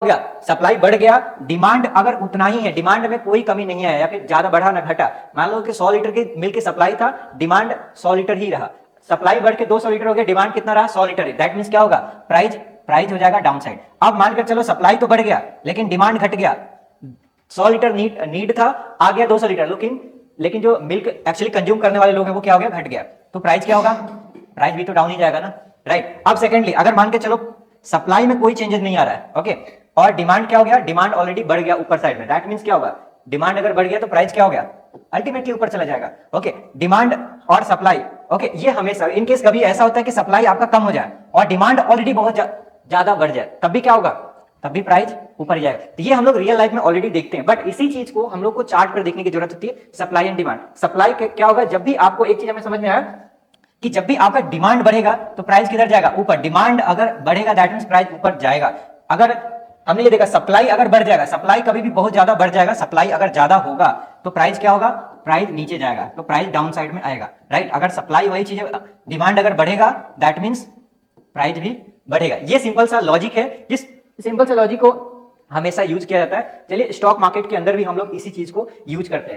गया, सप्लाई बढ़ गया, डिमांड अगर उतना ही है, डिमांड में कोई कमी नहीं है या फिर ज्यादा बढ़ा ना घटा। मान लो कि 100 लीटर की मिल्क की सप्लाई था, डिमांड 100 लीटर ही रहा, सप्लाई बढ़ के 200 लीटर हो गया, डिमांड कितना रहा 100 लीटर। दैट मींस क्या होगा, प्राइस प्राइस हो जाएगा डाउन साइड। अब मानकर चलो सप्लाई तो बढ़ गया लेकिन डिमांड घट गया, 100 लीटर नीड था, आ गया 200 लीटर, लेकिन जो मिल्क एक्चुअली कंज्यूम करने वाले लोग हैं वो क्या हो गया, घट गया। तो प्राइस क्या होगा, प्राइस भी तो डाउन ही जाएगा ना, राइट। अब सेकेंडली अगर मान के चलो सप्लाई में कोई चेंजेस नहीं आ रहा है, ओके, और डिमांड क्या हो गया, डिमांड ऑलरेडी बढ़ गया ऊपर साइड में, दैट मींस क्या होगा, डिमांड अगर बढ़ गया तो प्राइस क्या हो गया, अल्टीमेटली ऊपर चला जाएगा। ओके, डिमांड और सप्लाई, ओके, ये हमेशा इनकेस कभी ऐसा होता है कि सप्लाई आपका कम हो जाए और डिमांड ऑलरेडी बहुत ज्यादा बढ़ जाए, तब भी क्या होगा, तब भी प्राइस ऊपर ही जाएगा। तो ये हम लोग रियल लाइफ में ऑलरेडी देखते हैं, बट इसी चीज को हम लोग को चार्ट पर देखने की जरूरत होती है, सप्लाई एंड डिमांड। सप्लाई क्या होगा, जब भी आपको एक चीज हमें समझ में आया कि जब भी आपका डिमांड बढ़ेगा तो प्राइस किधर जाएगा, ऊपर। डिमांड अगर बढ़ेगा दैट मींस प्राइस ऊपर जाएगा। अगर हमने ये देखा सप्लाई अगर बढ़ जाएगा, सप्लाई कभी भी बहुत ज्यादा बढ़ जाएगा, सप्लाई अगर ज्यादा होगा तो प्राइस क्या होगा, प्राइस नीचे जाएगा, तो प्राइस डाउन साइड में आएगा, राइट। अगर सप्लाई वही चीज है, डिमांड अगर बढ़ेगा दैट मींस प्राइस भी बढ़ेगा। ये सिंपल सा लॉजिक है, जिस सिंपल सा लॉजिक को हमेशा यूज किया जाता है। चलिए स्टॉक मार्केट के अंदर भी हम लोग इसी चीज को यूज करते हैं।